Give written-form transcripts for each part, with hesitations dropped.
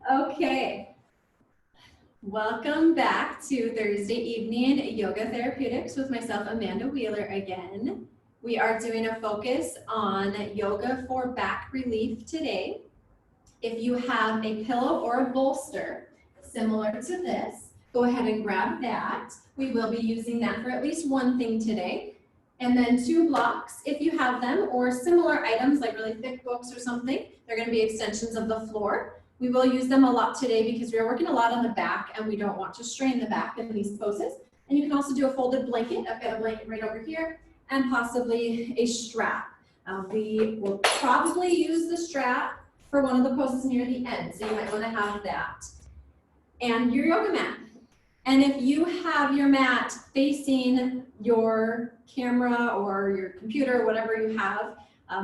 Okay, welcome back to Thursday evening Yoga Therapeutics with myself, Amanda Wheeler again. We are doing a focus on yoga for back relief today. If you have a pillow or a bolster similar to this, go ahead and grab that. We will be using that for at least one thing today. And then 2 blocks, if you have them, or similar items like really thick books or something, they're going to be extensions of the floor. We will use them a lot today because we are working a lot on the back and we don't want to strain the back in these poses. And you can also do a folded blanket. I've got a blanket right over here and possibly a strap. We will probably use the strap for one of the poses near the end, so you might want to have that. And your yoga mat. And if you have your mat facing your camera or your computer, whatever you have,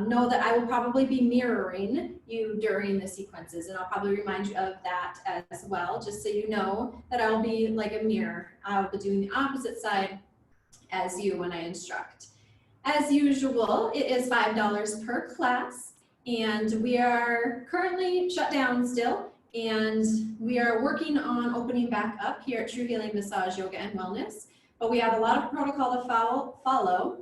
know that I will probably be mirroring you during the sequences, and I'll probably remind you of that as well, just so you know that I'll be like a mirror. I'll be doing the opposite side as you when I instruct. As usual, it is $5 per class, and we are currently shut down still, and we are working on opening back up here at True Healing Massage, Yoga, and Wellness, but we have a lot of protocol to follow.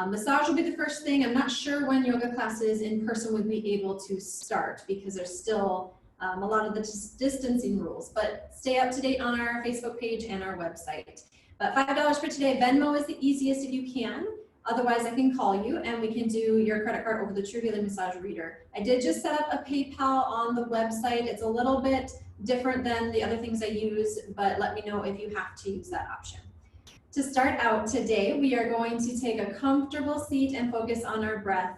Massage will be the first thing. I'm not sure when yoga classes in person would be able to start because there's still a lot of the distancing rules, but stay up to date on our Facebook page and our website. But $5 for today. Venmo is the easiest if you can. Otherwise, I can call you and we can do your credit card over the True Healing Massage Reader. I did just set up a PayPal on the website. It's a little bit different than the other things I use, but let me know if you have to use that option. To start out today, we are going to take a comfortable seat and focus on our breath.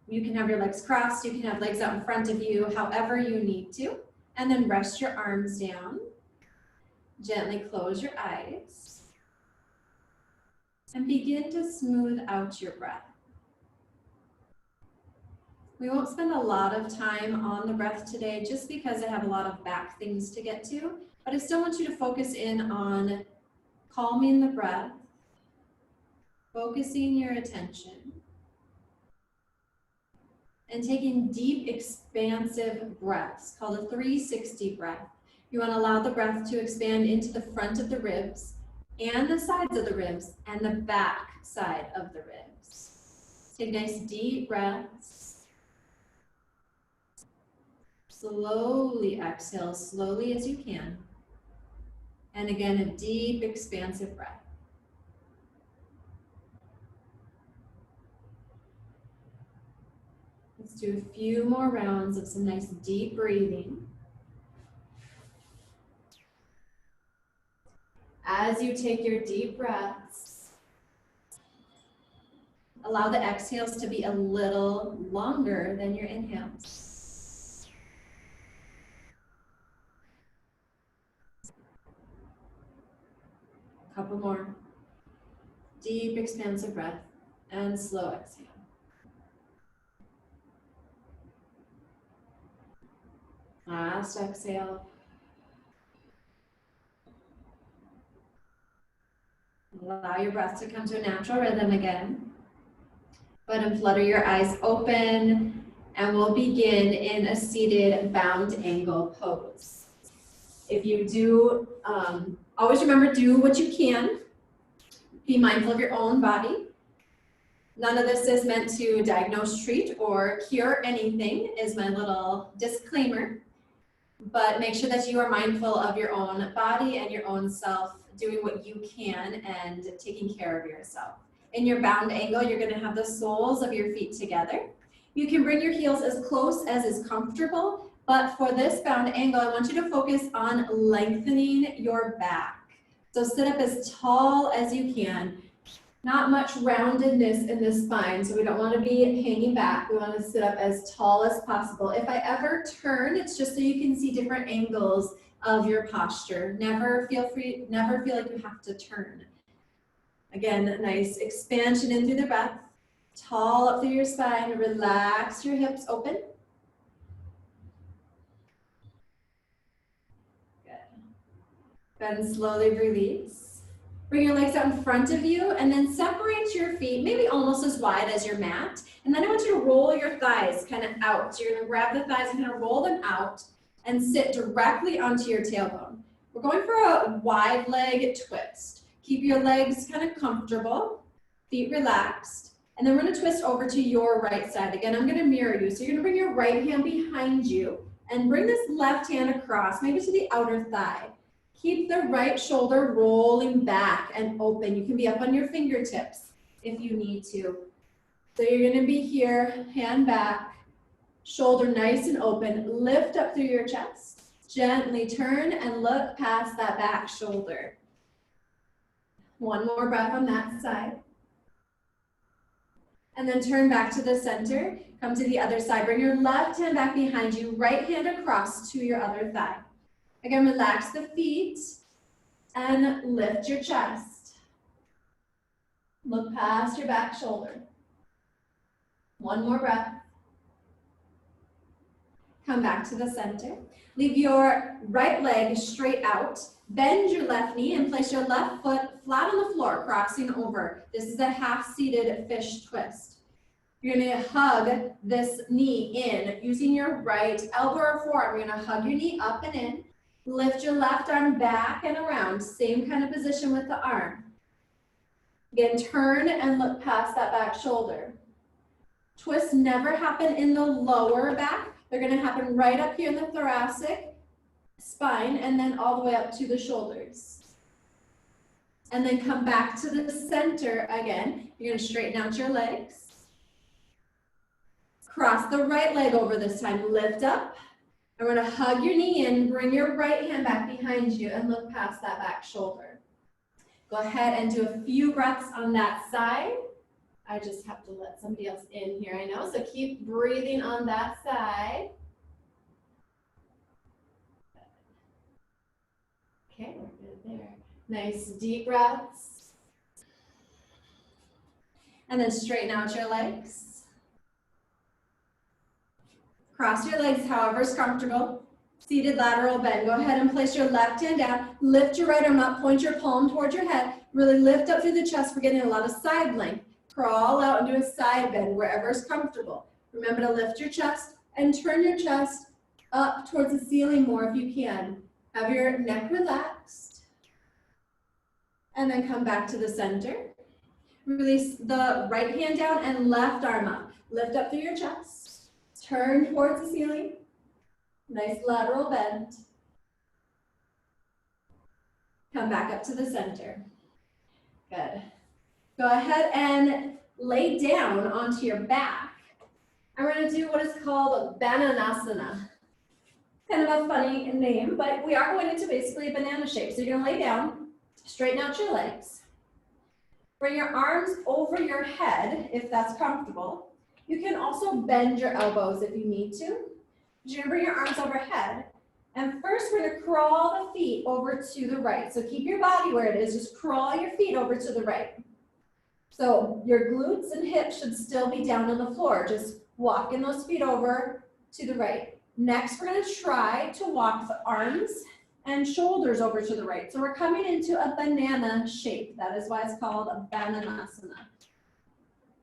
You can have your legs crossed, you can have legs out in front of you, however you need to, and then rest your arms down. Gently close your eyes and begin to smooth out your breath. We won't spend a lot of time on the breath today just because I have a lot of back things to get to, but I still want you to focus in on calming the breath, focusing your attention, and taking deep, expansive breaths called a 360 breath. You want to allow the breath to expand into the front of the ribs and the sides of the ribs and the back side of the ribs. Take nice deep breaths. Slowly exhale, slowly as you can. And again, a deep, expansive breath. Let's do a few more rounds of some nice deep breathing. As you take your deep breaths, allow the exhales to be a little longer than your inhales. A couple more. Deep, expansive breath and slow exhale. Last exhale. Allow your breath to come to a natural rhythm again. Go ahead and flutter your eyes open, and we'll begin in a seated bound angle pose. If you do, always remember, do what you can. Be mindful of your own body. None of this is meant to diagnose, treat, or cure anything, is my little disclaimer. But make sure that you are mindful of your own body and your own self, doing what you can and taking care of yourself. In your bound angle, you're going to have the soles of your feet together. You can bring your heels as close as is comfortable, but for this bound angle, I want you to focus on lengthening your back. So sit up as tall as you can. Not much roundedness in the spine, so we don't want to be hanging back. We want to sit up as tall as possible. If I ever turn, it's just so you can see different angles of your posture. Never feel like you have to turn. Again, nice expansion in through the breath. Tall up through your spine. Relax your hips open. Good. Then slowly release. Bring your legs out in front of you and then separate your feet, maybe almost as wide as your mat. And then I want you to roll your thighs kind of out. So you're going to grab the thighs and kind of roll them out. and sit directly onto your tailbone. We're going for a wide leg twist. Keep your legs kind of comfortable, feet relaxed, and then we're gonna twist over to your right side. Again, I'm gonna mirror you. So you're gonna bring your right hand behind you and bring this left hand across, maybe to the outer thigh. Keep the right shoulder rolling back and open. You can be up on your fingertips if you need to. So you're gonna be here, hand back, shoulder nice and open, lift up through your chest, gently turn and look past that back shoulder. One more breath on that side. And then turn back to the center, come to the other side. Bring your left hand back behind you, right hand across to your other thigh. Again, relax the feet and lift your chest. Look past your back shoulder. One more breath. Come back to the center. Leave your right leg straight out. Bend your left knee and place your left foot flat on the floor, crossing over. This is a half-seated fish twist. You're gonna hug this knee in using your right elbow or forearm. You're gonna hug your knee up and in. Lift your left arm back and around. Same kind of position with the arm. Again, turn and look past that back shoulder. Twists never happen in the lower back. They're gonna happen right up here in the thoracic spine and then all the way up to the shoulders. And then come back to the center again. You're gonna straighten out your legs. Cross the right leg over this time, lift up. And we're gonna hug your knee in, bring your right hand back behind you and look past that back shoulder. Go ahead and do a few breaths on that side. I just have to let somebody else in here, I know. So keep breathing on that side. Okay, we're good there. Nice deep breaths. And then straighten out your legs. Cross your legs however's comfortable. Seated lateral bend. Go ahead and place your left hand down. Lift your right arm up. Point your palm towards your head. Really lift up through the chest. We're getting a lot of side length. Crawl out and do a side bend wherever's comfortable. Remember to lift your chest and turn your chest up towards the ceiling more if you can. Have your neck relaxed. And then come back to the center. Release the right hand down and left arm up. Lift up through your chest. Turn towards the ceiling. Nice lateral bend. Come back up to the center. Good. Go ahead and lay down onto your back. And we're going to do what is called Bananasana. Kind of a funny name, but we are going into basically a banana shape. So you're going to lay down, straighten out your legs. Bring your arms over your head if that's comfortable. You can also bend your elbows if you need to. You're gonna bring your arms overhead. And first we're gonna crawl the feet over to the right. So keep your body where it is, just crawl your feet over to the right. So your glutes and hips should still be down on the floor. Just walking those feet over to the right. Next, we're gonna try to walk the arms and shoulders over to the right. So we're coming into a banana shape. That is why it's called a Bananasana.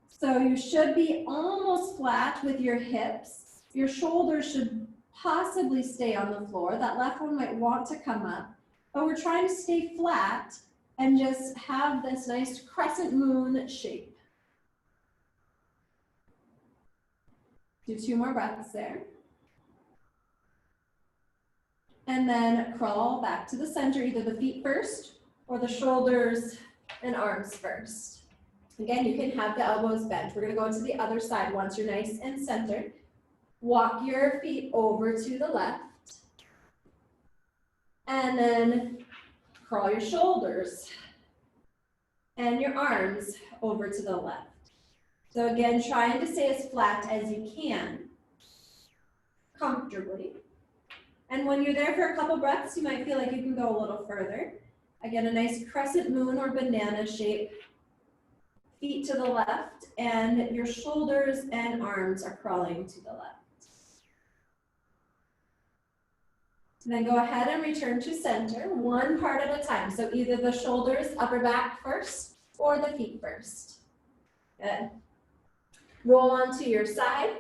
So you should be almost flat with your hips. Your shoulders should possibly stay on the floor. That left one might want to come up, but we're trying to stay flat and just have this nice crescent moon shape. Do 2 more breaths there. And then crawl back to the center, either the feet first or the shoulders and arms first. Again, you can have the elbows bent. We're gonna go to the other side once you're nice and centered. Walk your feet over to the left. And then crawl your shoulders and your arms over to the left. So again, trying to stay as flat as you can, comfortably. And when you're there for a couple breaths, you might feel like you can go a little further. Again, a nice crescent moon or banana shape. Feet to the left, and your shoulders and arms are crawling to the left. And then go ahead and return to center, one part at a time. So either the shoulders, upper back first, or the feet first. Good. Roll onto your side.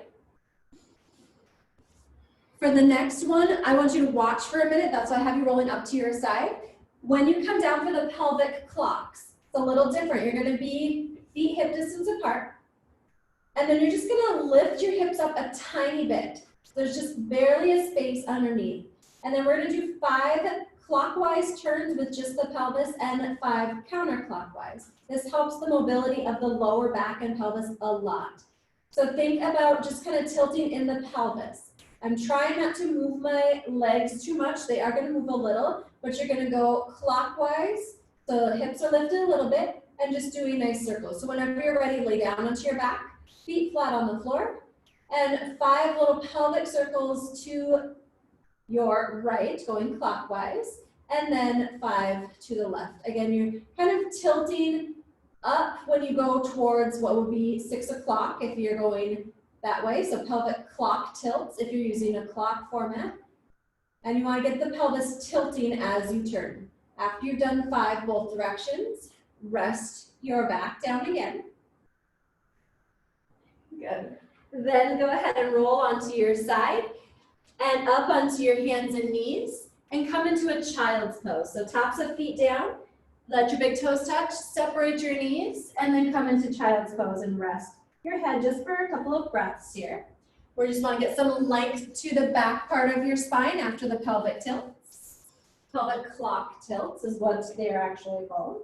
For the next one, I want you to watch for a minute. That's why I have you rolling up to your side. When you come down for the pelvic clocks, it's a little different. You're gonna be feet hip distance apart. And then you're just gonna lift your hips up a tiny bit. So there's just barely a space underneath. And then we're gonna do 5 clockwise turns with just the pelvis and 5 counterclockwise. This helps the mobility of the lower back and pelvis a lot. So think about just kind of tilting in the pelvis. I'm trying not to move my legs too much. They are gonna move a little, but you're gonna go clockwise. So hips are lifted a little bit and just doing nice circles. So whenever you're ready, lay down onto your back. Feet flat on the floor, and 5 little pelvic circles to your right, going clockwise, and then 5 to the left. Again, you're kind of tilting up when you go towards what would be 6 o'clock if you're going that way, so pelvic clock tilts if you're using a clock format. And you want to get the pelvis tilting as you turn. After you've done 5 both directions, rest your back down again. Good. Then go ahead and roll onto your side and up onto your hands and knees and come into a child's pose. So tops of feet down, let your big toes touch, separate your knees, and then come into child's pose and rest your head just for a couple of breaths here. We just want to get some length to the back part of your spine after the pelvic tilts. Pelvic clock tilts is what they're actually called.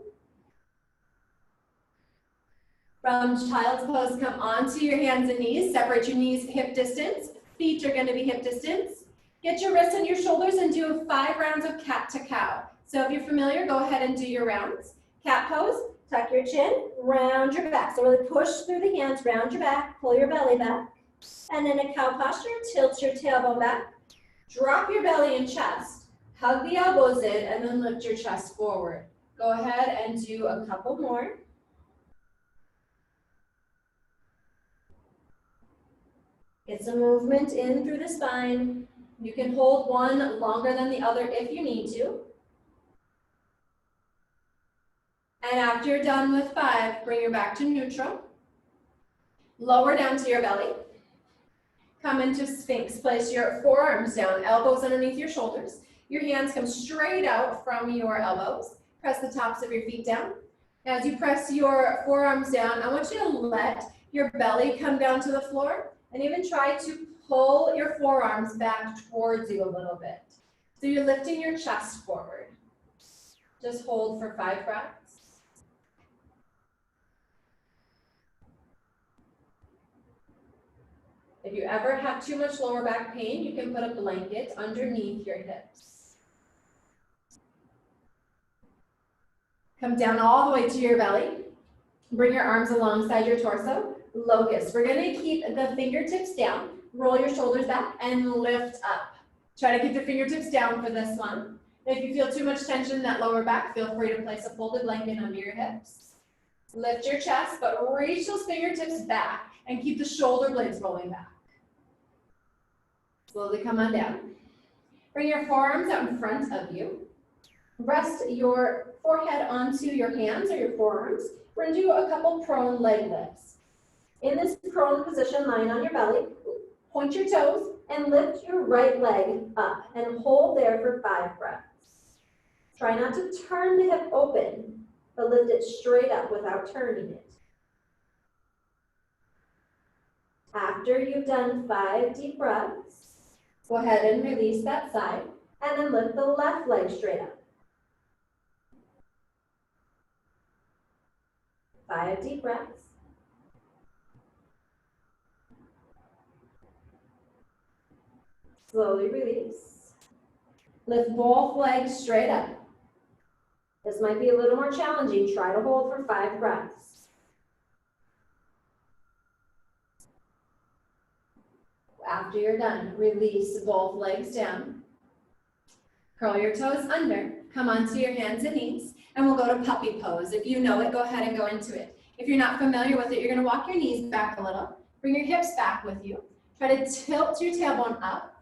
From child's pose, come onto your hands and knees. Separate your knees hip distance. Feet are going to be hip distance. Get your wrists and your shoulders and do 5 rounds of cat to cow. So if you're familiar, go ahead and do your rounds. Cat pose, tuck your chin, round your back. So really push through the hands, round your back, pull your belly back. And then a cow posture, tilt your tailbone back. Drop your belly and chest. Hug the elbows in and then lift your chest forward. Go ahead and do a couple more. Get some movement in through the spine. You can hold one longer than the other if you need to. And after you're done with 5, bring your back to neutral. Lower down to your belly. Come into Sphinx. Place your forearms down, elbows underneath your shoulders. Your hands come straight out from your elbows. Press the tops of your feet down. As you press your forearms down, I want you to let your belly come down to the floor. And even try to pull your forearms back towards you a little bit. So you're lifting your chest forward. Just hold for 5 breaths. If you ever have too much lower back pain, you can put a blanket underneath your hips. Come down all the way to your belly. Bring your arms alongside your torso. Locust. We're going to keep the fingertips down, roll your shoulders back, and lift up. Try to keep the fingertips down for this one. If you feel too much tension in that lower back, feel free to place a folded blanket under your hips. Lift your chest, but reach those fingertips back and keep the shoulder blades rolling back. Slowly come on down. Bring your forearms out in front of you. Rest your forehead onto your hands or your forearms. We're going to do a couple prone leg lifts. In this prone position, lying on your belly, point your toes and lift your right leg up and hold there for 5 breaths. Try not to turn the hip open, but lift it straight up without turning it. After you've done 5 deep breaths, go ahead and release that side and then lift the left leg straight up. 5 deep breaths. Slowly release. Lift both legs straight up. This might be a little more challenging. Try to hold for 5 breaths. After you're done, release both legs down. Curl your toes under. Come onto your hands and knees, and we'll go to puppy pose. If you know it, go ahead and go into it. If you're not familiar with it, you're going to walk your knees back a little. Bring your hips back with you. Try to tilt your tailbone up.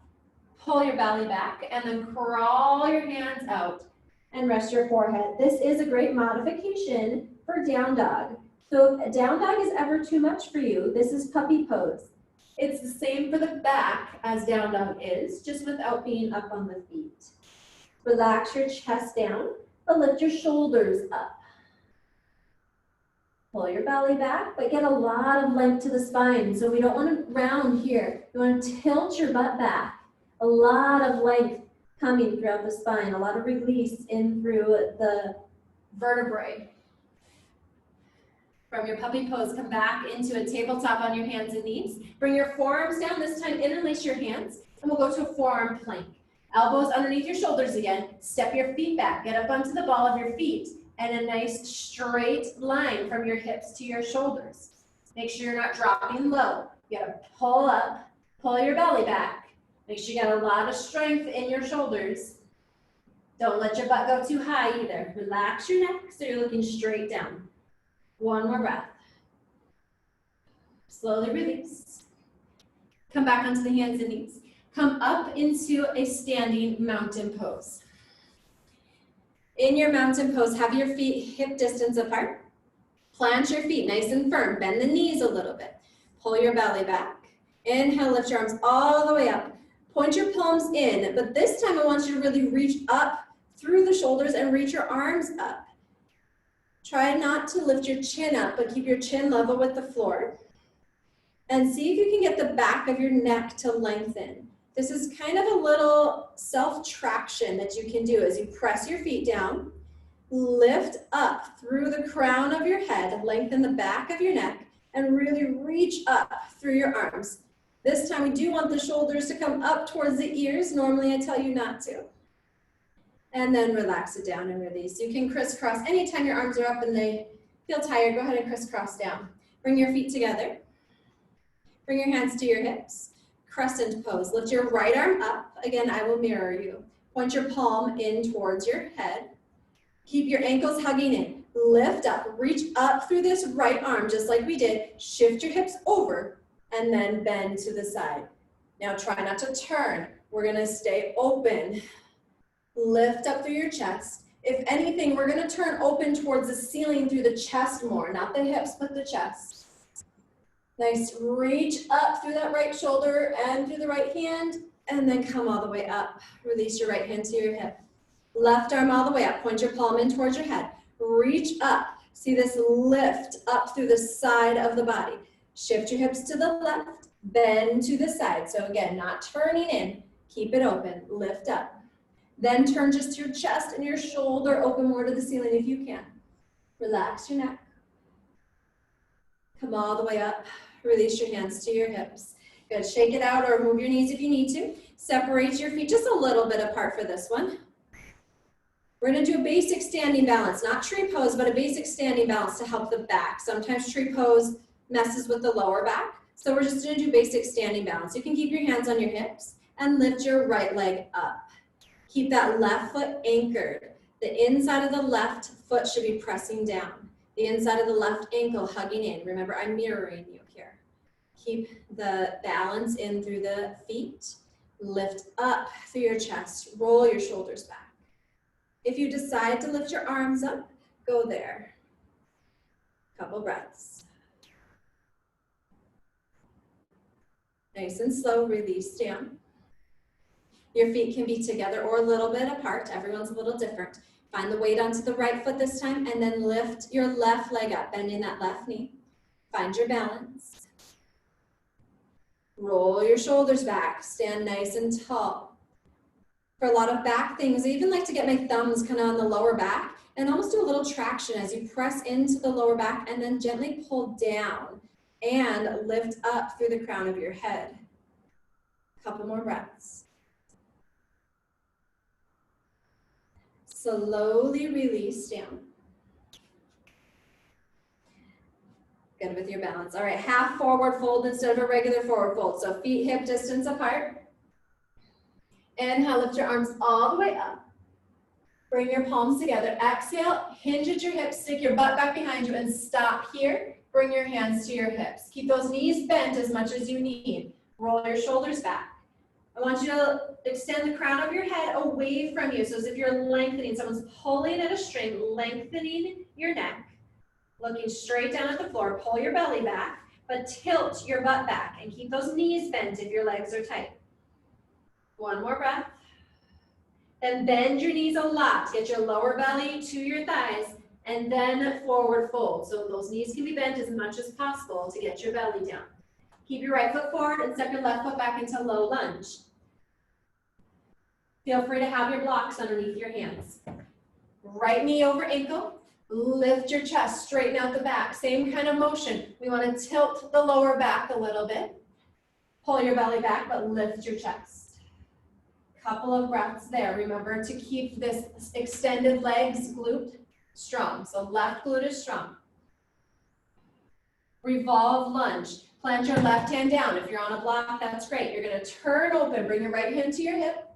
Pull your belly back and then crawl your hands out and rest your forehead. This is a great modification for down dog. So if down dog is ever too much for you, this is puppy pose. It's the same for the back as down dog is, just without being up on the feet. Relax your chest down, but lift your shoulders up. Pull your belly back, but get a lot of length to the spine. So we don't want to round here. You want to tilt your butt back. A lot of length coming throughout the spine, a lot of release in through the vertebrae. From your puppy pose, come back into a tabletop on your hands and knees. Bring your forearms down. This time interlace your hands, and we'll go to a forearm plank. Elbows underneath your shoulders again. Step your feet back. Get up onto the ball of your feet. And a nice straight line from your hips to your shoulders. Make sure you're not dropping low. You gotta pull up, pull your belly back. Make sure you got a lot of strength in your shoulders. Don't let your butt go too high either. Relax your neck so you're looking straight down. One more breath. Slowly release. Come back onto the hands and knees. Come up into a standing mountain pose. In your mountain pose, have your feet hip distance apart. Plant your feet nice and firm. Bend the knees a little bit. Pull your belly back. Inhale, lift your arms all the way up. Point your palms in, but this time I want you to really reach up through the shoulders and reach your arms up. Try not to lift your chin up, but keep your chin level with the floor. And see if you can get the back of your neck to lengthen. This is kind of a little self-traction that you can do as you press your feet down, lift up through the crown of your head, lengthen the back of your neck, and really reach up through your arms. This time we do want the shoulders to come up towards the ears. Normally I tell you not to. And then relax it down and release. You can crisscross. Anytime your arms are up and they feel tired, go ahead and crisscross down. Bring your feet together. Bring your hands to your hips. Crescent pose. Lift your right arm up. Again, I will mirror you. Point your palm in towards your head. Keep your ankles hugging in. Lift up. Reach up through this right arm, just like we did. Shift your hips over, and then bend to the side. Now try not to turn. We're going to stay open. Lift up through your chest. If anything, we're going to turn open towards the ceiling through the chest more, not the hips, but the chest. Nice, reach up through that right shoulder and through the right hand, and then come all the way up. Release your right hand to your hip. Left arm all the way up. Point your palm in towards your head. Reach up. See this lift up through the side of the body. Shift your hips to the left, bend to the side. So again, not turning in. Keep it open. Lift up. Then turn just your chest and your shoulder open more to the ceiling if you can. Relax your neck. Come all the way up. Release your hands to your hips. Good. Shake it out or move your knees if you need to. Separate your feet just a little bit apart for this one. We're going to do a basic standing balance, not tree pose, but a basic standing balance to help the back. Sometimes tree pose messes with the lower back. So we're just going to do basic standing balance. You can keep your hands on your hips and lift your right leg up. Keep that left foot anchored. The inside of the left foot should be pressing down. The inside of the left ankle hugging in. Remember, I'm mirroring you here. Keep the balance in through the feet. Lift up through your chest. Roll your shoulders back. If you decide to lift your arms up, go there. Couple breaths. Nice and slow, release down. Your feet can be together or a little bit apart. Everyone's a little different. Find the weight onto the right foot this time and then lift your left leg up, bending that left knee. Find your balance. Roll your shoulders back, stand nice and tall. For a lot of back things, I even like to get my thumbs kind of on the lower back and almost do a little traction as you press into the lower back and then gently pull down and lift up through the crown of your head. Couple more breaths. Slowly release down. Good with your balance. All right, half forward fold instead of a regular forward fold. So feet hip distance apart. Inhale, lift your arms all the way up. Bring your palms together. Exhale, hinge at your hips, stick your butt back behind you and stop here. Bring your hands to your hips. Keep those knees bent as much as you need. Roll your shoulders back. I want you to extend the crown of your head away from you. So as if you're lengthening, someone's pulling at a string, lengthening your neck. Looking straight down at the floor. Pull your belly back. but tilt your butt back and keep those knees bent if your legs are tight. One more breath. Then bend your knees a lot. Get your lower belly to your thighs and then forward fold. So those knees can be bent as much as possible to get your belly down. Keep your right foot forward and step your left foot back into low lunge. Feel free to have your blocks underneath your hands. Right knee over ankle. Lift your chest, straighten out the back. Same kind of motion. We want to tilt the lower back a little bit. Pull your belly back, but lift your chest. Couple of breaths there. Remember to keep this extended legs glute strong. So left glute is strong. Revolve lunge. Plant your left hand down. If you're on a block, that's great. You're going to turn open. Bring your right hand to your hip.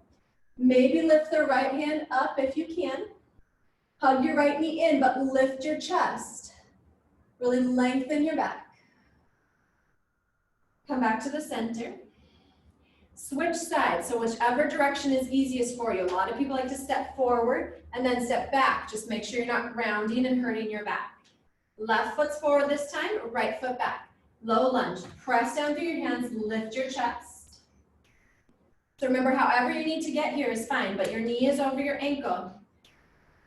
Maybe lift the right hand up if you can. Hug your right knee in, but lift your chest. Really lengthen your back. Come back to the center. Switch sides, so whichever direction is easiest for you. A lot of people like to step forward and then step back. Just make sure you're not rounding and hurting your back. Left foot's forward this time, right foot back. Low lunge. Press down through your hands, lift your chest. So remember, however you need to get here is fine, but your knee is over your ankle.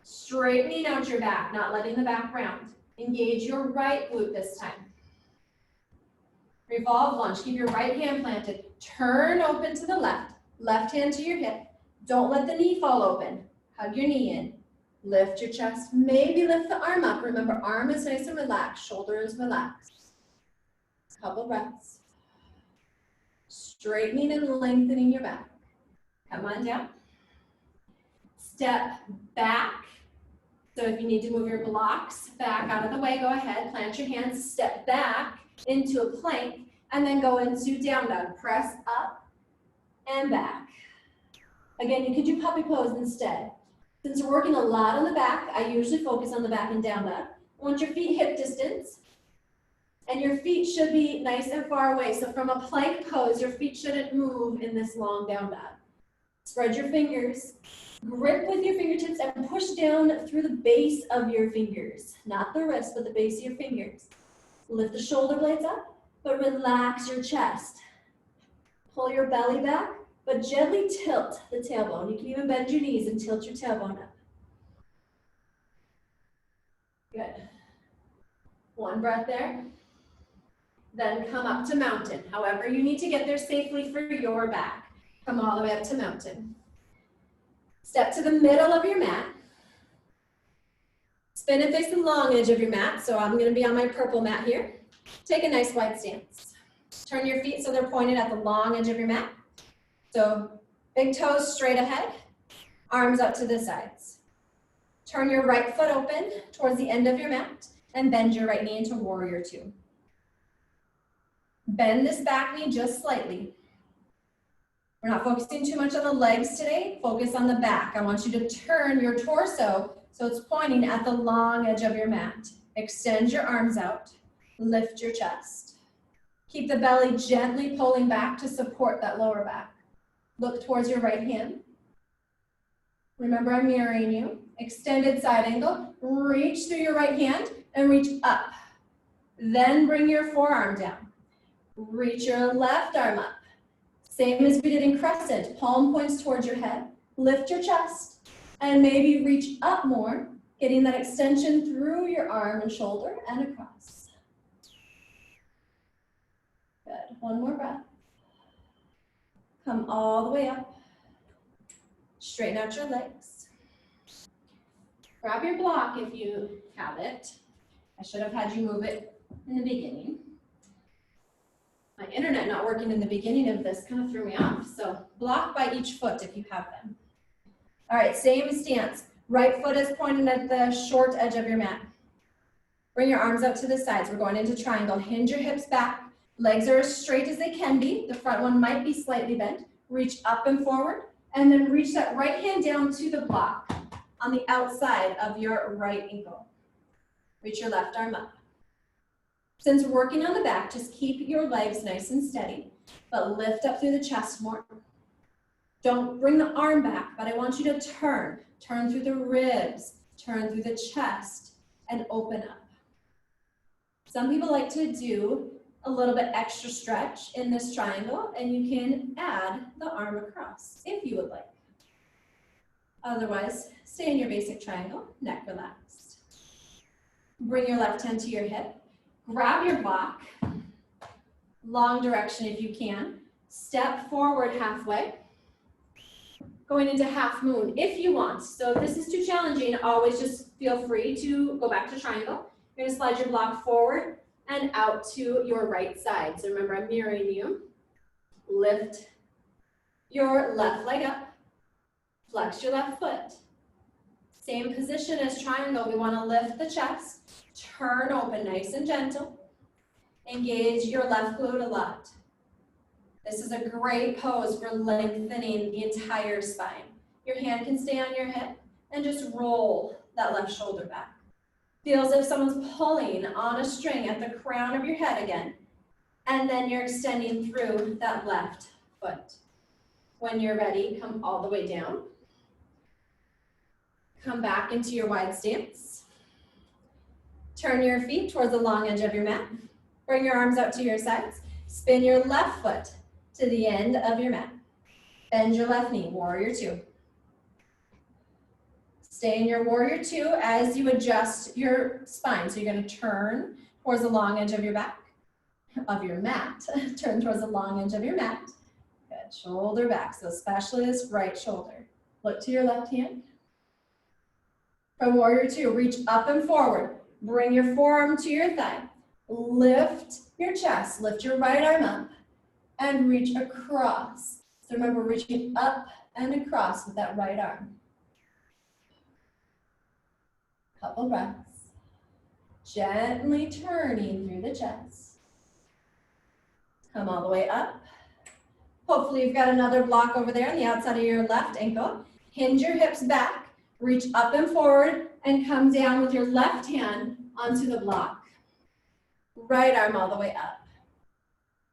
Straightening out your back, not letting the back round. Engage your right glute this time. Revolve lunge, keep your right hand planted. Turn open to the left, left hand to your hip. Don't let the knee fall open. Hug your knee in. Lift your chest, maybe lift the arm up. Remember, arm is nice and relaxed, shoulder is relaxed. Couple breaths. Straightening and lengthening your back. Come on down. Step back. So if you need to move your blocks back out of the way, go ahead. Plant your hands, step back into a plank, and then go into down dog. Press up and back. Again, you can do puppy pose instead. Since we're working a lot on the back, I usually focus on the back and down dog. I want your feet hip distance, and your feet should be nice and far away. So from a plank pose, your feet shouldn't move in this long down dog. Spread your fingers, grip with your fingertips, and push down through the base of your fingers. Not the wrist, but the base of your fingers. Lift the shoulder blades up, but relax your chest. Pull your belly back, but gently tilt the tailbone. You can even bend your knees and tilt your tailbone up. Good. One breath there. Then come up to mountain. However, you need to get there safely for your back. Come all the way up to mountain. Step to the middle of your mat. Spin and face the long edge of your mat. So I'm going to be on my purple mat here. Take a nice wide stance. Turn your feet so they're pointed at the long edge of your mat. So big toes straight ahead, arms up to the sides. Turn your right foot open towards the end of your mat and bend your right knee into warrior two. Bend this back knee just slightly. We're not focusing too much on the legs today. Focus on the back. I want you to turn your torso so it's pointing at the long edge of your mat. Extend your arms out. Lift your chest. Keep the belly gently pulling back to support that lower back. Look towards your right hand. Remember, I'm mirroring you. Extended side angle. Reach through your right hand and reach up. Then bring your forearm down. Reach your left arm up. Same as we did in crescent. Palm points towards your head. Lift your chest and maybe reach up more, getting that extension through your arm and shoulder and across. Good. One more breath. Come all the way up. Straighten out your legs. Grab your block if you have it. I should have had you move it in the beginning. My internet not working in the beginning of this kind of threw me off. So block by each foot if you have them. All right, same stance. Right foot is pointing at the short edge of your mat. Bring your arms out to the sides. We're going into triangle. Hinge your hips back. Legs are as straight as they can be. The front one might be slightly bent. Reach up and forward, and then reach that right hand down to the block on the outside of your right ankle. Reach your left arm up. Since we're working on the back, just keep your legs nice and steady, but lift up through the chest more. Don't bring the arm back, but I want you to turn. Turn through the ribs, turn through the chest, and open up. Some people like to do a little bit extra stretch in this triangle, and you can add the arm across if you would like. Otherwise, stay in your basic triangle, neck relaxed. Bring your left hand to your hip, grab your block, long direction if you can, step forward halfway, going into half moon if you want. So if this is too challenging, always just feel free to go back to triangle. You're gonna slide your block forward and out to your right side. So remember, I'm mirroring you. Lift your left leg up, flex your left foot. Same position as triangle, we wanna lift the chest, turn open nice and gentle. Engage your left glute a lot. This is a great pose for lengthening the entire spine. Your hand can stay on your hip and just roll that left shoulder back. Feel as if someone's pulling on a string at the crown of your head again. And then you're extending through that left foot. When you're ready, come all the way down. Come back into your wide stance. Turn your feet towards the long edge of your mat. Bring your arms out to your sides. Spin your left foot to the end of your mat. Bend your left knee, warrior two. Stay in your warrior two as you adjust your spine. So you're gonna turn towards the long edge of your back, of your mat. Turn towards the long edge of your mat. Good, shoulder back, so especially this right shoulder. Look to your left hand. From warrior two, reach up and forward. Bring your forearm to your thigh. Lift your chest, lift your right arm up and reach across. So remember, reaching up and across with that right arm. Couple breaths. Gently turning through the chest. Come all the way up. Hopefully you've got another block over there on the outside of your left ankle. Hinge your hips back, reach up and forward, and come down with your left hand onto the block. Right arm all the way up.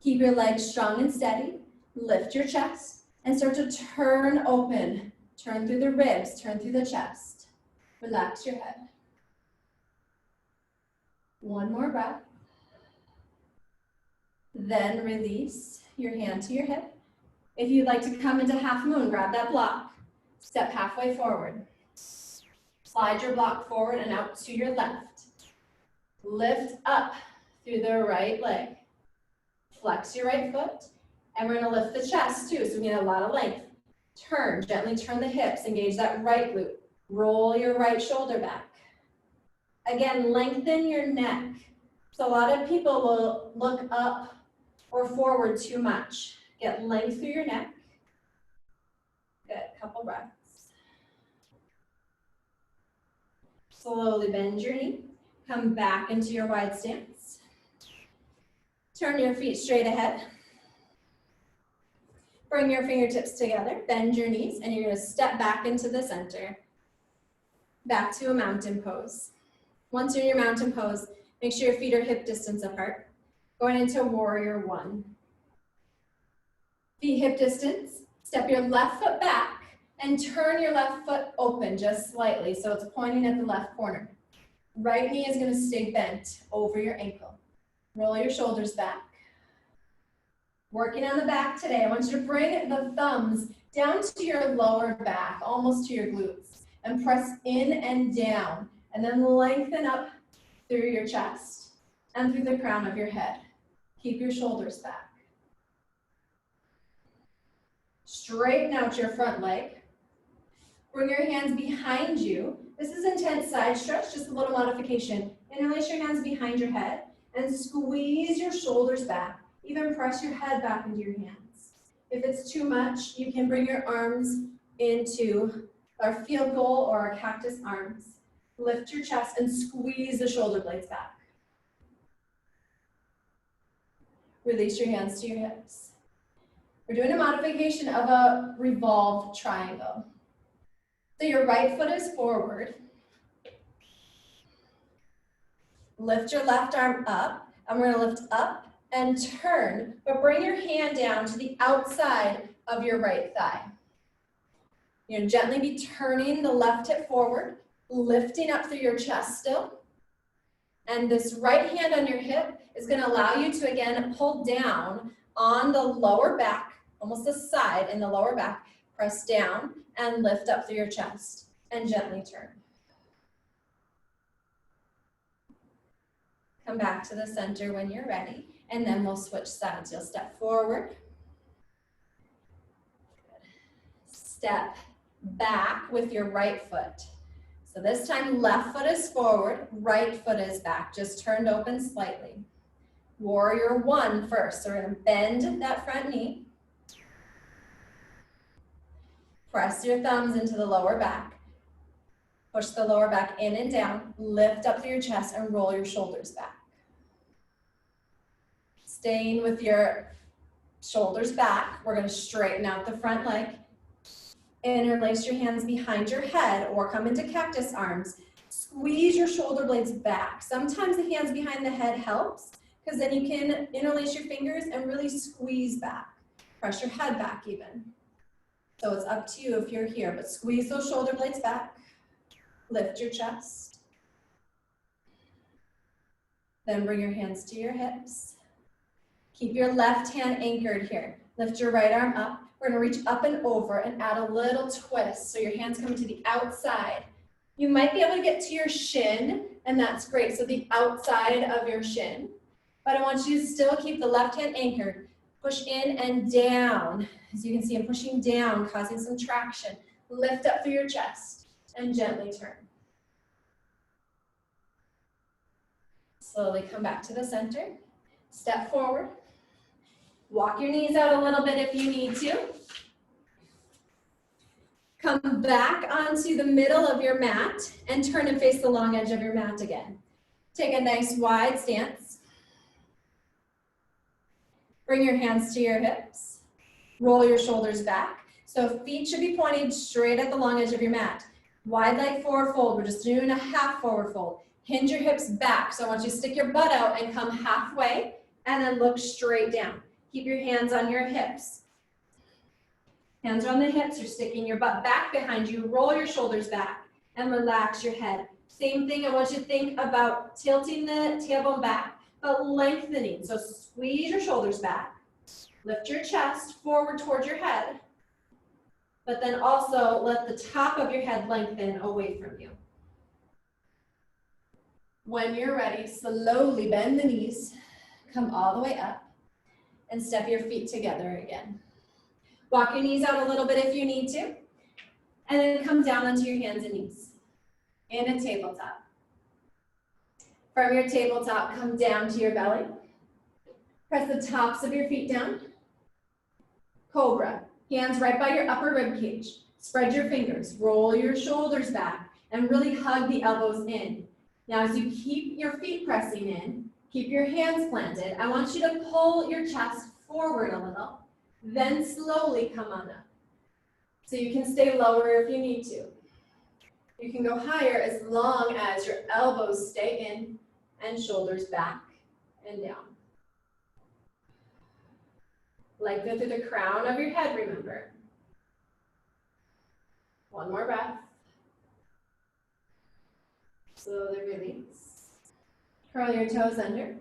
Keep your legs strong and steady. Lift your chest and start to turn open. Turn through the ribs, turn through the chest. Relax your head. One more breath. Then release your hand to your hip. If you'd like to come into half moon, grab that block. Step halfway forward. Slide your block forward and out to your left. Lift up through the right leg. Flex your right foot. And we're gonna lift the chest too, so we get a lot of length. Turn, gently turn the hips, engage that right glute. Roll your right shoulder back. Again, lengthen your neck. So a lot of people will look up or forward too much. Get length through your neck. Good, couple breaths. Slowly bend your knee. Come back into your wide stance. Turn your feet straight ahead. Bring your fingertips together, bend your knees, and you're gonna step back into the center. Back to a mountain pose. Once you're in your mountain pose, make sure your feet are hip distance apart. Going into warrior one. Feet hip distance, step your left foot back and turn your left foot open just slightly so it's pointing at the left corner. Right knee is gonna stay bent over your ankle. Roll your shoulders back. Working on the back today, I want you to bring the thumbs down to your lower back, almost to your glutes, and press in and down, and then lengthen up through your chest and through the crown of your head. Keep your shoulders back. Straighten out your front leg. Bring your hands behind you. This is intense side stretch, just a little modification. Interlace your hands behind your head and squeeze your shoulders back. Even press your head back into your hands. If it's too much, you can bring your arms into our field goal or our cactus arms. Lift your chest and squeeze the shoulder blades back. Release your hands to your hips. We're doing a modification of a revolved triangle. So your right foot is forward. Lift your left arm up, and we're gonna lift up and turn, but bring your hand down to the outside of your right thigh. You're gonna gently be turning the left hip forward, lifting up through your chest still. And this right hand on your hip is going to allow you to, again, pull down on the lower back, almost the side in the lower back. Press down and lift up through your chest and gently turn. Come back to the center when you're ready, and then we'll switch sides. You'll step forward. Step back with your right foot. So this time, left foot is forward, right foot is back, just turned open slightly. Warrior one first. So we're going to bend that front knee. Press your thumbs into the lower back. Push the lower back in and down. Lift up through your chest and roll your shoulders back. Staying with your shoulders back, we're going to straighten out the front leg. Interlace your hands behind your head or come into cactus arms. Squeeze your shoulder blades back. Sometimes the hands behind the head helps because then you can interlace your fingers and really squeeze back. Press your head back even. So it's up to you if you're here, but squeeze those shoulder blades back. Lift your chest. Then bring your hands to your hips. Keep your left hand anchored here. Lift your right arm up. We're going to reach up and over and add a little twist. So your hands come to the outside. You might be able to get to your shin, and that's great. So the outside of your shin. But I want you to still keep the left hand anchored. Push in and down. As you can see, I'm pushing down, causing some traction. Lift up through your chest and gently turn. Slowly come back to the center. Step forward. Walk your knees out a little bit if you need to. Come back onto the middle of your mat and turn and face the long edge of your mat again. Take a nice wide stance. Bring your hands to your hips. Roll your shoulders back. So feet should be pointed straight at the long edge of your mat. Wide leg forward fold. We're just doing a half forward fold. Hinge your hips back. So I want you to stick your butt out and come halfway and then look straight down. Keep your hands on your hips. Hands are on the hips. You're sticking your butt back behind you. Roll your shoulders back and relax your head. Same thing, I want you to think about tilting the tailbone back, but lengthening. So squeeze your shoulders back. Lift your chest forward towards your head, but then also let the top of your head lengthen away from you. When you're ready, slowly bend the knees, come all the way up, and step your feet together again. Walk your knees out a little bit if you need to, and then come down onto your hands and knees in a tabletop. From your tabletop, come down to your belly. Press the tops of your feet down. Cobra, hands right by your upper rib cage. Spread your fingers, roll your shoulders back, and really hug the elbows in. Now as you keep your feet pressing in, keep your hands planted. I want you to pull your chest forward a little, then slowly come on up. So you can stay lower if you need to. You can go higher as long as your elbows stay in and shoulders back and down. Lengthen through the crown of your head, remember. One more breath. Slowly release. Curl your toes under.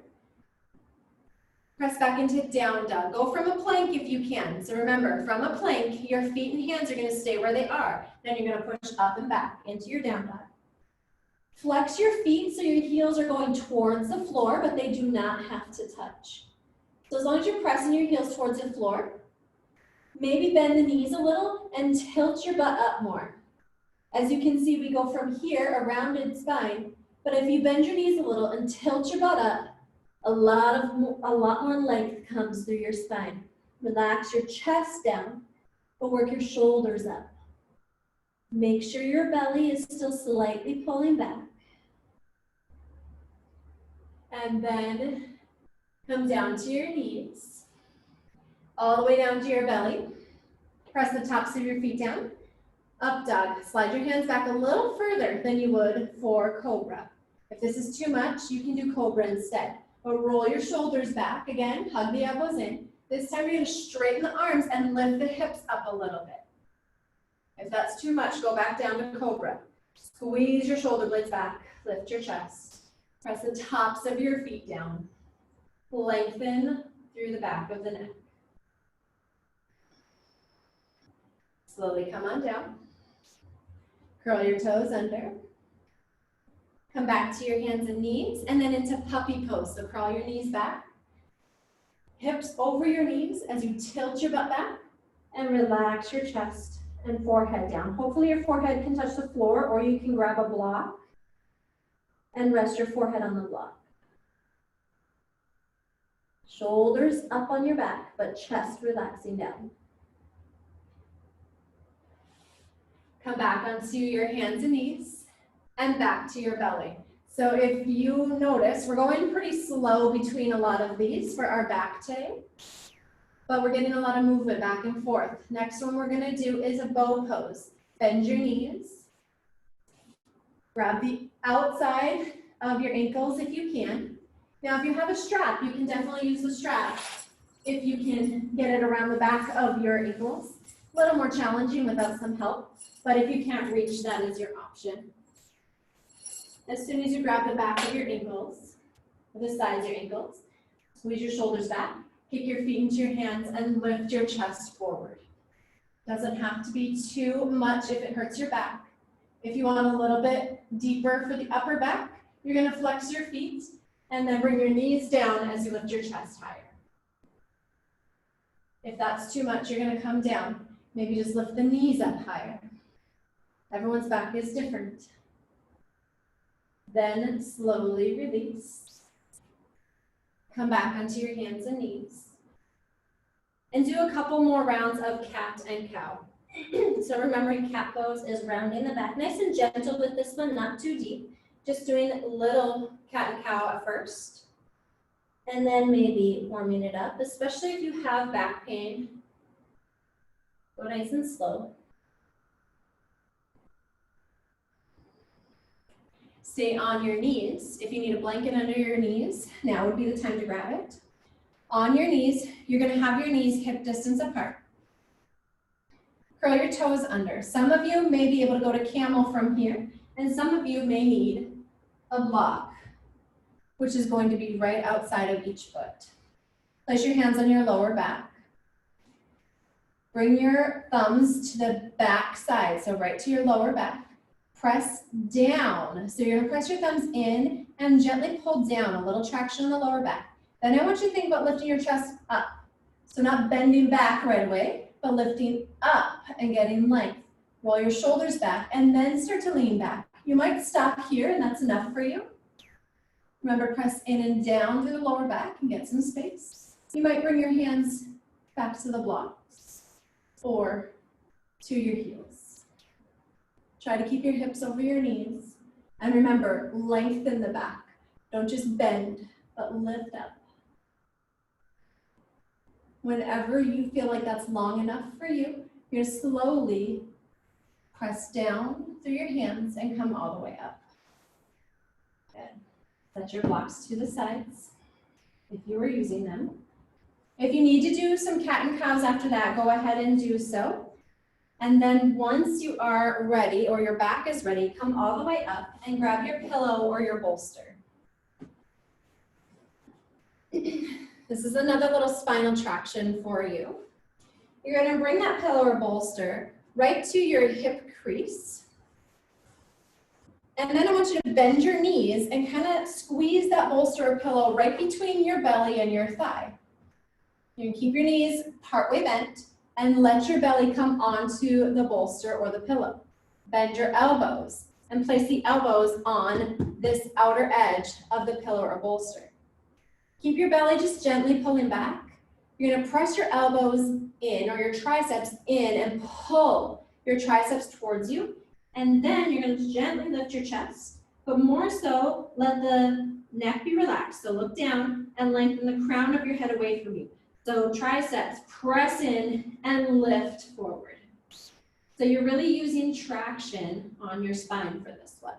Press back into down dog. Go from a plank if you can. So remember, from a plank, your feet and hands are going to stay where they are. Then you're going to push up and back into your down dog. Flex your feet so your heels are going towards the floor, but they do not have to touch. So as long as you're pressing your heels towards the floor, maybe bend the knees a little and tilt your butt up more. As you can see, we go from here, a rounded spine, but if you bend your knees a little and tilt your butt up, a lot more length comes through your spine. Relax your chest down, but work your shoulders up. Make sure your belly is still slightly pulling back. And then come down to your knees, all the way down to your belly. Press the tops of your feet down. Up dog. Slide your hands back a little further than you would for cobra. If this is too much, you can do cobra instead. But roll your shoulders back. Again, hug the elbows in. This time you're going to straighten the arms and lift the hips up a little bit. If that's too much, go back down to cobra. Squeeze your shoulder blades back. Lift your chest Press the tops of your feet down. Lengthen through the back of the neck. Slowly come on down. Curl your toes under. Come back to your hands and knees, and then into puppy pose. So crawl your knees back. Hips over your knees as you tilt your butt back, and relax your chest and forehead down. Hopefully your forehead can touch the floor, or you can grab a block and rest your forehead on the block. Shoulders up on your back, but chest relaxing down. Come back onto your hands and knees and back to your belly. So if you notice, we're going pretty slow between a lot of these for our back today, but we're getting a lot of movement back and forth. Next one we're gonna do is a bow pose. Bend your knees. Grab the outside of your ankles if you can. Now, if you have a strap, you can definitely use the strap if you can get it around the back of your ankles. A little more challenging without some help, but if you can't reach, that is your option. As soon as you grab the back of your ankles, or the sides of your ankles, squeeze your shoulders back, kick your feet into your hands, and lift your chest forward. Doesn't have to be too much if it hurts your back. If you want a little bit deeper for the upper back, you're gonna flex your feet and then bring your knees down as you lift your chest higher. If that's too much, you're gonna come down. Maybe just lift the knees up higher. Everyone's back is different. Then slowly release. Come back onto your hands and knees. And do a couple more rounds of cat and cow. So remembering cat pose is rounding the back, nice and gentle with this one, not too deep. Just doing a little cat and cow at first. And then maybe warming it up, especially if you have back pain. Go nice and slow. Stay on your knees. If you need a blanket under your knees, now would be the time to grab it. On your knees, you're gonna have your knees hip distance apart. Curl your toes under. Some of you may be able to go to camel from here, and some of you may need a block, which is going to be right outside of each foot. Place your hands on your lower back. Bring your thumbs to the back side, so right to your lower back. Press down. So you're gonna press your thumbs in and gently pull down, a little traction in the lower back. Then I want you to think about lifting your chest up. So not bending back right away, but lifting up and getting length. Roll your shoulders back and then start to lean back. You might stop here and that's enough for you. Remember, press in and down through the lower back and get some space. You might bring your hands back to the blocks or to your heels. Try to keep your hips over your knees. And remember, lengthen the back. Don't just bend, but lift up. Whenever you feel like that's long enough for you, you're gonna slowly press down through your hands and come all the way up. Good. Set your blocks to the sides if you were using them. If you need to do some cat and cows after that, go ahead and do so. And then once you are ready, or your back is ready, come all the way up and grab your pillow or your bolster. This is another little spinal traction for you. You're gonna bring that pillow or bolster right to your hip crease. And then I want you to bend your knees and kind of squeeze that bolster or pillow right between your belly and your thigh. You can keep your knees partway bent and let your belly come onto the bolster or the pillow. Bend your elbows and place the elbows on this outer edge of the pillow or bolster. Keep your belly just gently pulling back. You're gonna press your elbows in or your triceps in and pull your triceps towards you. And then you're gonna gently lift your chest, but more so let the neck be relaxed. So look down and lengthen the crown of your head away from you. So triceps, press in and lift forward. So you're really using traction on your spine for this one.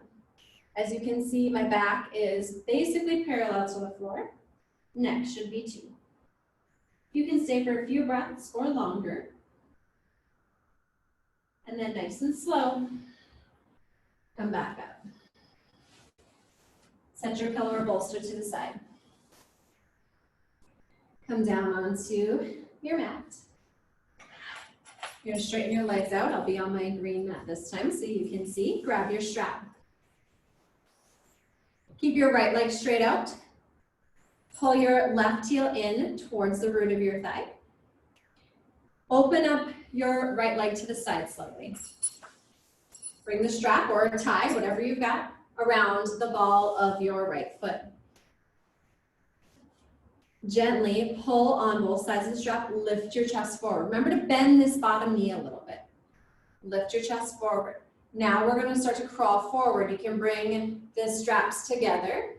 As you can see, my back is basically parallel to the floor. Neck should be too. You can stay for a few breaths or longer. And then nice and slow, come back up. Set your pillow or bolster to the side. Come down onto your mat. You're gonna straighten your legs out. I'll be on my green mat this time so you can see. Grab your strap. Keep your right leg straight out. Pull your left heel in towards the root of your thigh. Open up your right leg to the side slowly. Bring the strap or a tie, whatever you've got, around the ball of your right foot. Gently pull on both sides of the strap, lift your chest forward. Remember to bend this bottom knee a little bit. Lift your chest forward. Now we're going to start to crawl forward. You can bring the straps together.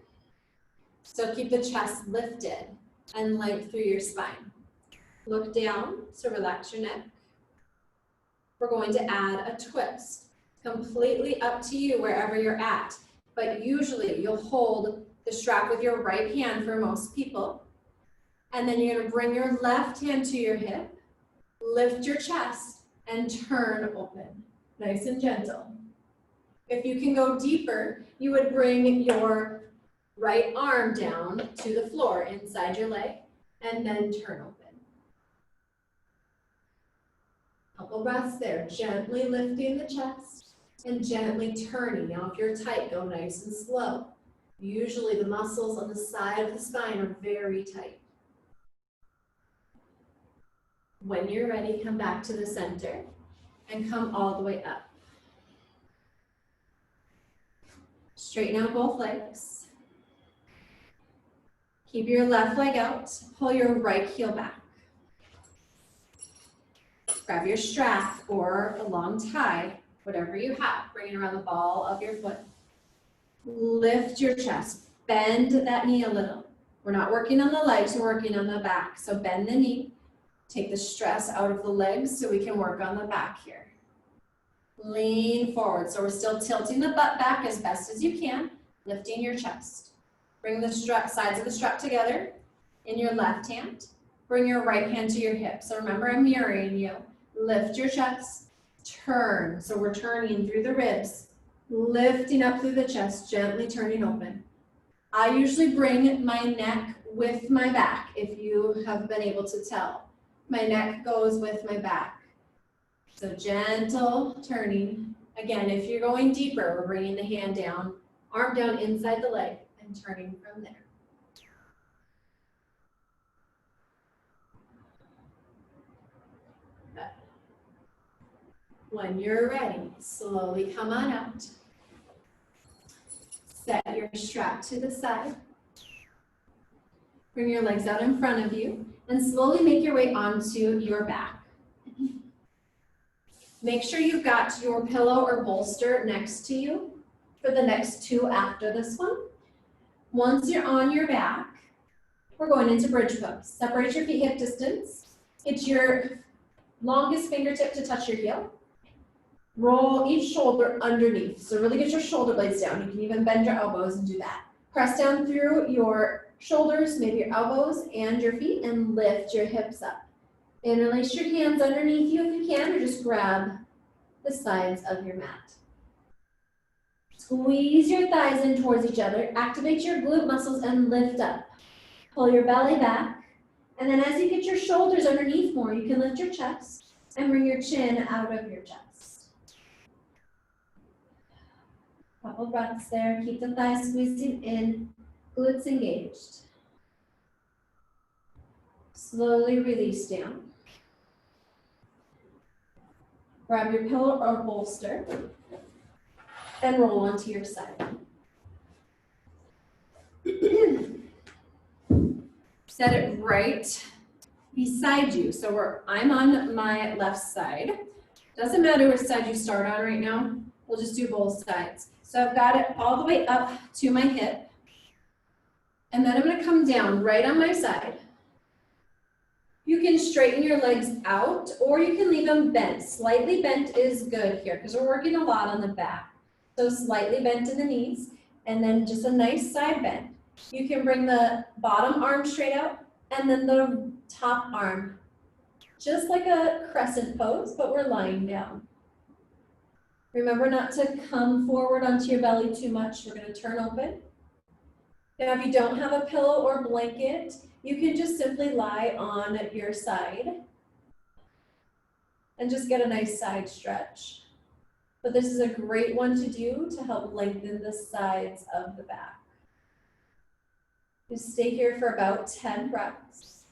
So keep the chest lifted and length through your spine. Look down, so relax your neck. We're going to add a twist. Completely up to you wherever you're at. But usually you'll hold the strap with your right hand for most people. And then you're going to bring your left hand to your hip, lift your chest, and turn open. Nice and gentle. If you can go deeper, you would bring your right arm down to the floor inside your leg, and then turn open. Couple breaths there, gently lifting the chest and gently turning. Now if you're tight, go nice and slow. Usually the muscles on the side of the spine are very tight. When you're ready, come back to the center and come all the way up. Straighten out both legs. Keep your left leg out, pull your right heel back. Grab your strap or a long tie, whatever you have, bring it around the ball of your foot. Lift your chest, bend that knee a little. We're not working on the legs, we're working on the back. So bend the knee, take the stress out of the legs so we can work on the back here. Lean forward, so we're still tilting the butt back as best as you can, lifting your chest. Bring the sides of the strap together in your left hand. Bring your right hand to your hip. So remember, I'm mirroring you. Lift your chest, turn. So we're turning through the ribs, lifting up through the chest, gently turning open. I usually bring my neck with my back, if you have been able to tell. My neck goes with my back. So gentle turning. Again, if you're going deeper, we're bringing the hand down, arm down inside the leg, and turning from there. Good. When you're ready, slowly come on out. Set your strap to the side. Bring your legs out in front of you and slowly make your way onto your back. Make sure you've got your pillow or bolster next to you for the next two after this one. Once you're on your back, we're going into bridge pose. Separate your feet hip distance. Get your longest fingertip to touch your heel. Roll each shoulder underneath. So really get your shoulder blades down. You can even bend your elbows and do that. Press down through your shoulders, maybe your elbows and your feet, and lift your hips up. Interlace your hands underneath you if you can, or just grab the sides of your mat. Squeeze your thighs in towards each other. Activate your glute muscles and lift up. Pull your belly back. And then as you get your shoulders underneath more, you can lift your chest and bring your chin out of your chest. Couple breaths there. Keep the thighs squeezing in, glutes engaged. Slowly release down. Grab your pillow or bolster and roll onto your side. Set it right beside you. So I'm on my left side. Doesn't matter which side you start on right now. We'll just do both sides. So I've got it all the way up to my hip. And then I'm going to come down right on my side. You can straighten your legs out or you can leave them bent. Slightly bent is good here because we're working a lot on the back. So slightly bent in the knees and then just a nice side bend. You can bring the bottom arm straight out and then the top arm, just like a crescent pose, but we're lying down. Remember not to come forward onto your belly too much. We're going to turn open. Now, if you don't have a pillow or blanket, you can just simply lie on your side and just get a nice side stretch. But this is a great one to do to help lengthen the sides of the back. Just stay here for about 10 breaths.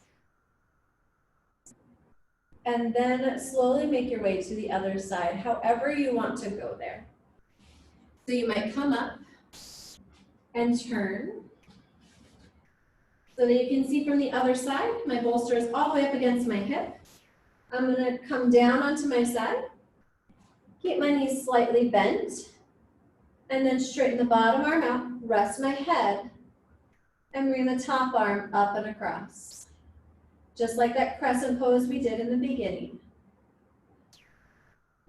And then slowly make your way to the other side, however you want to go there. So you might come up and turn. So that you can see from the other side, my bolster is all the way up against my hip. I'm gonna come down onto my side, keep my knees slightly bent, and then straighten the bottom arm out, rest my head, and bring the top arm up and across. Just like that crescent pose we did in the beginning.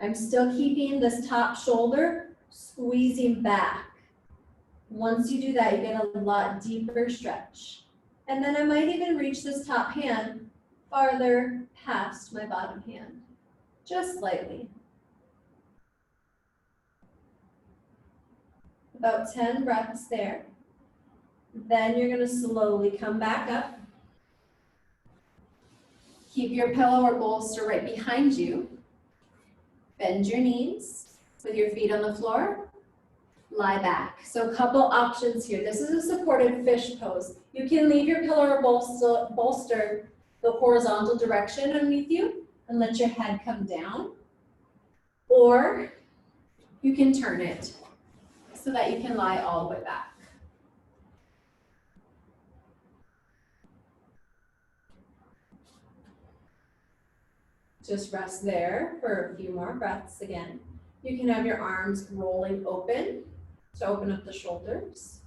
I'm still keeping this top shoulder squeezing back. Once you do that, you get a lot deeper stretch. And then I might even reach this top hand farther past my bottom hand, just slightly. About 10 breaths there. Then you're gonna slowly come back up. Keep your pillow or bolster right behind you. Bend your knees with your feet on the floor. Lie back. So a couple options here. This is a supported fish pose. You can leave your pillow or bolster the horizontal direction underneath you and let your head come down. Or you can turn it so that you can lie all the way back. Just rest there for a few more breaths again. You can have your arms rolling open to open up the shoulders.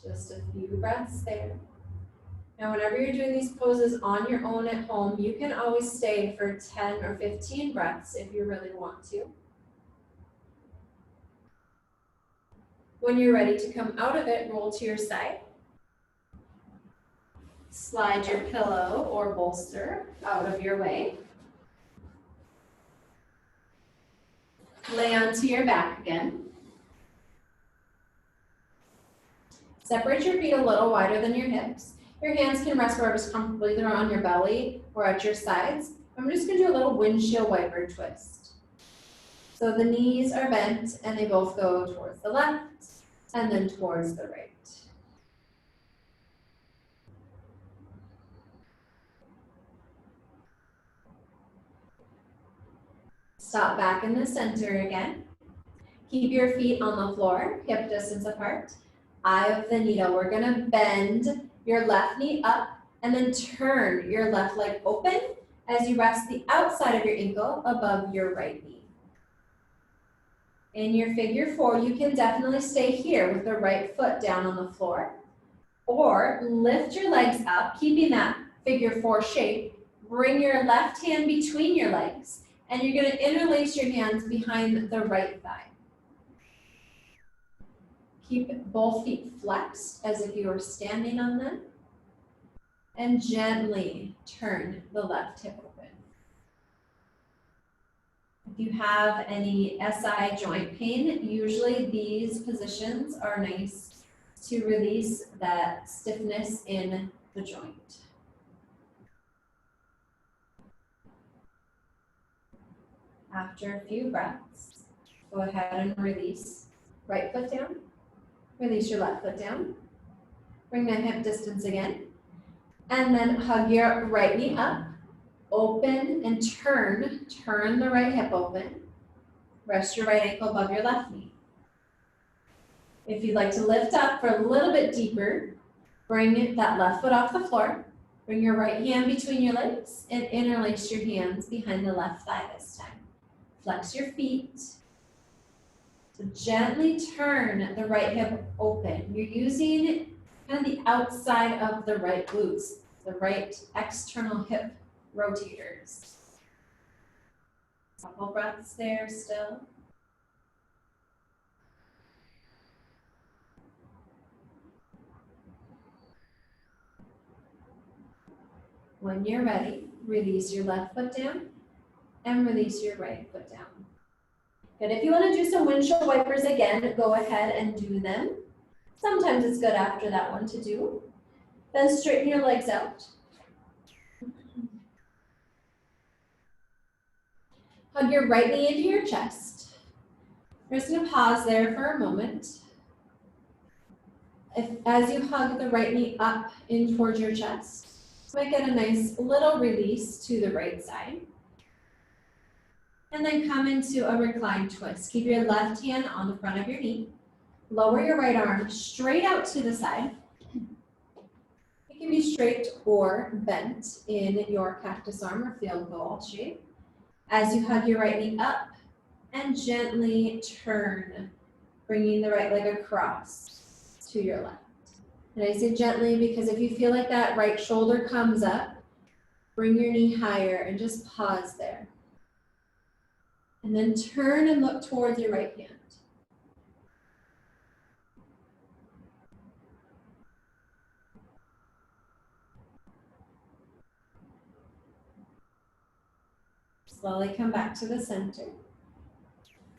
Just a few breaths there. Now, whenever you're doing these poses on your own at home, you can always stay for 10 or 15 breaths if you really want to. When you're ready to come out of it, roll to your side. Slide your pillow or bolster out of your way. Lay onto your back again. Separate your feet a little wider than your hips. Your hands can rest wherever is comfortable, either on your belly or at your sides. I'm just gonna do a little windshield wiper twist. So the knees are bent and they both go towards the left and then towards the right. Stop back in the center again. Keep your feet on the floor, hip distance apart. Eye of the needle. We're gonna bend your left knee up and then turn your left leg open as you rest the outside of your ankle above your right knee. In your figure four, you can definitely stay here with the right foot down on the floor, or lift your legs up, keeping that figure four shape. Bring your left hand between your legs, and you're gonna interlace your hands behind the right thigh. Keep both feet flexed as if you were standing on them, and gently turn the left hip open. If you have any SI joint pain, usually these positions are nice to release that stiffness in the joint. After a few breaths, go ahead and release right foot down, release your left foot down, bring that hip distance again, and then hug your right knee up, open and turn the right hip open, rest your right ankle above your left knee. If you'd like to lift up for a little bit deeper, bring that left foot off the floor, bring your right hand between your legs, and interlace your hands behind the left thigh this time. Flex your feet. So gently turn the right hip open. You're using kind of the outside of the right glutes, the right external hip rotators. Couple breaths there still. When you're ready, release your left foot down and release your right foot down. Good. If you want to do some windshield wipers again, go ahead and do them. Sometimes it's good after that one to do. Then straighten your legs out. Hug your right knee into your chest. We're just going to pause there for a moment. As you hug the right knee up in towards your chest, you might get a nice little release to the right side. And then come into a reclined twist. Keep your left hand on the front of your knee. Lower your right arm straight out to the side. It can be straight or bent in your cactus arm or field goal shape. As you hug your right knee up and gently turn, bringing the right leg across to your left. And I say gently because if you feel like that right shoulder comes up, bring your knee higher and just pause there. And then turn and look towards your right hand. Slowly come back to the center.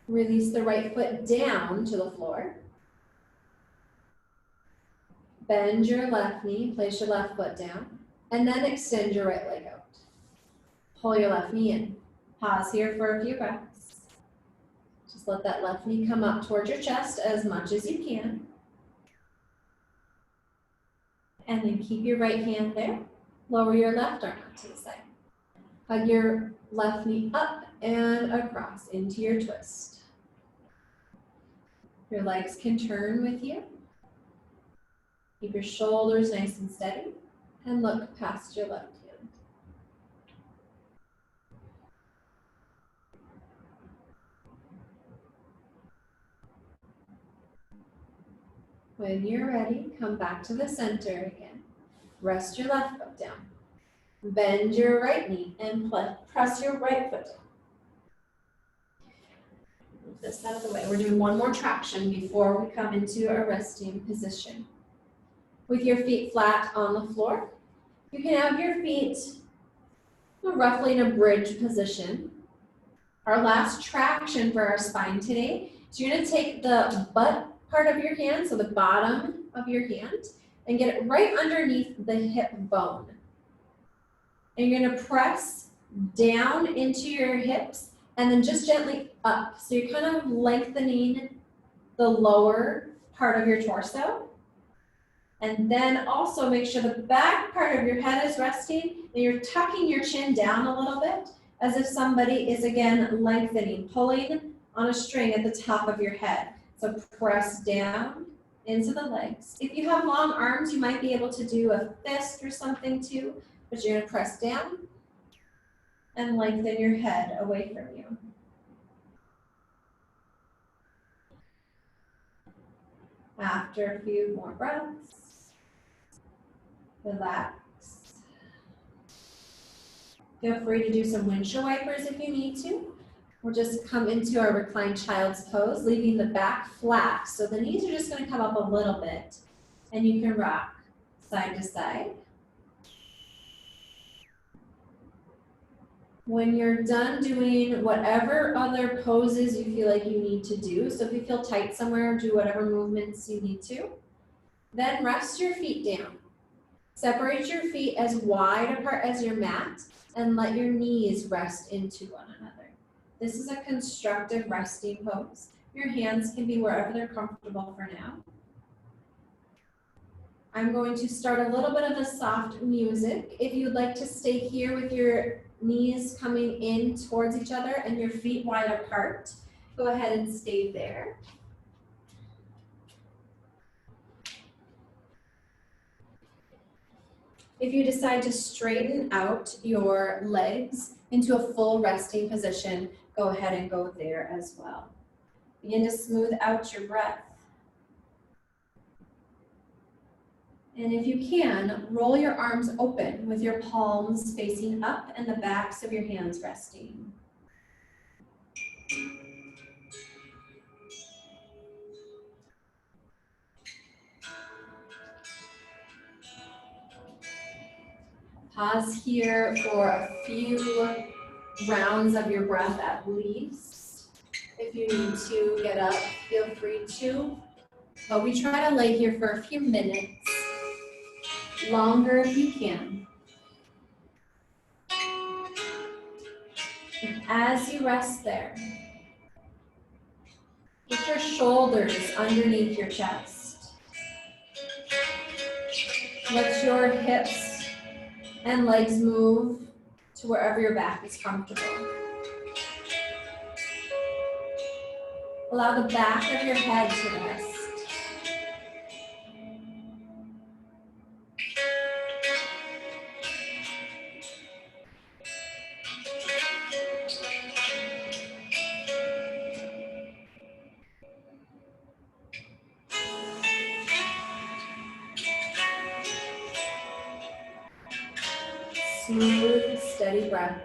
Release the right foot down to the floor. Bend your left knee, place your left foot down, and then extend your right leg out. Pull your left knee in. Pause here for a few breaths. Just let that left knee come up towards your chest as much as you can. And then keep your right hand there. Lower your left arm out to the side. Hug your left knee up and across into your twist. Your legs can turn with you. Keep your shoulders nice and steady and look past your left hand. When you're ready, come back to the center again. Rest your left foot down. Bend your right knee and press your right foot down. Move this out of the way. We're doing one more traction before we come into a resting position. With your feet flat on the floor, you can have your feet roughly in a bridge position. Our last traction for our spine today is you're going to take the butt part of your hand, so the bottom of your hand, and get it right underneath the hip bone. And you're going to press down into your hips and then just gently up. So you're kind of lengthening the lower part of your torso. And then also make sure the back part of your head is resting and you're tucking your chin down a little bit as if somebody is again lengthening, pulling on a string at the top of your head. So press down into the legs. If you have long arms, you might be able to do a fist or something too, but you're going to press down and lengthen your head away from you. After a few more breaths, relax. Feel free to do some windshield wipers if you need to. We'll just come into our reclined child's pose, leaving the back flat. So the knees are just going to come up a little bit, and you can rock side to side. When you're done doing whatever other poses you feel like you need to do, so if you feel tight somewhere, do whatever movements you need to, then rest your feet down. Separate your feet as wide apart as your mat and let your knees rest into one another. This is a constructive resting pose. Your hands can be wherever they're comfortable for now. I'm going to start a little bit of the soft music. If you'd like to stay here with your knees coming in towards each other and your feet wide apart, go ahead and stay there. If you decide to straighten out your legs into a full resting position, go ahead and go there as well. Begin to smooth out your breath. And if you can, roll your arms open with your palms facing up and the backs of your hands resting. Pause here for a few rounds of your breath at least. If you need to get up, feel free to. But we try to lay here for a few minutes, longer if you can. And as you rest there, get your shoulders underneath your chest. Let your hips and legs move to wherever your back is comfortable. Allow the back of your head to rest. Smooth, steady breaths.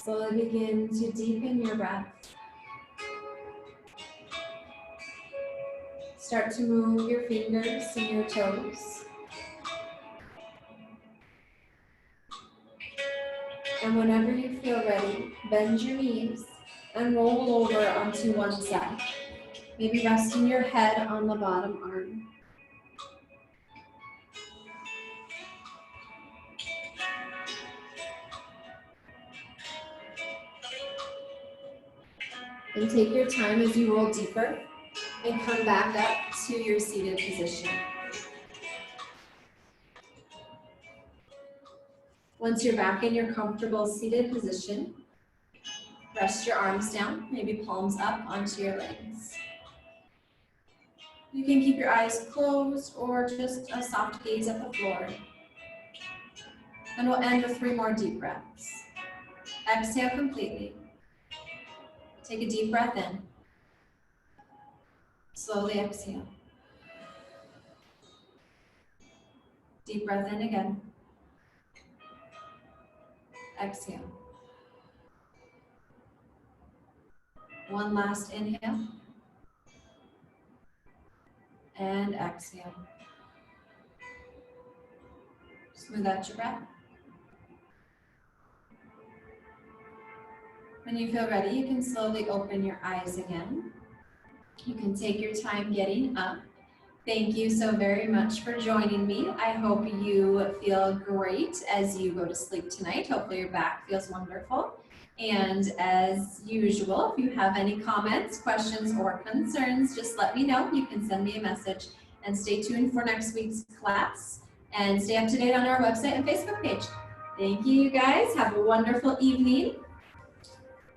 Slowly begin to deepen your breath. Start to move your fingers and your toes. And whenever you feel ready, bend your knees and roll over onto one side. Maybe resting your head on the bottom arm. And take your time as you roll deeper and come back up to your seated position. Once you're back in your comfortable seated position, rest your arms down, maybe palms up onto your legs. You can keep your eyes closed or just a soft gaze at the floor. And we'll end with 3 more deep breaths. Exhale completely. Take a deep breath in. Slowly exhale. Deep breath in again. Exhale. One last inhale. And exhale. Smooth out your breath. When you feel ready, you can slowly open your eyes again. You can take your time getting up. Thank you so very much for joining me. I hope you feel great as you go to sleep tonight. Hopefully your back feels wonderful. And as usual, if you have any comments, questions, or concerns, just let me know. You can send me a message, and stay tuned for next week's class and stay up to date on our website and Facebook page. Thank you, you guys. Have a wonderful evening.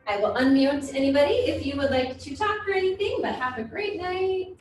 I will unmute anybody if you would like to talk or anything, but have a great night.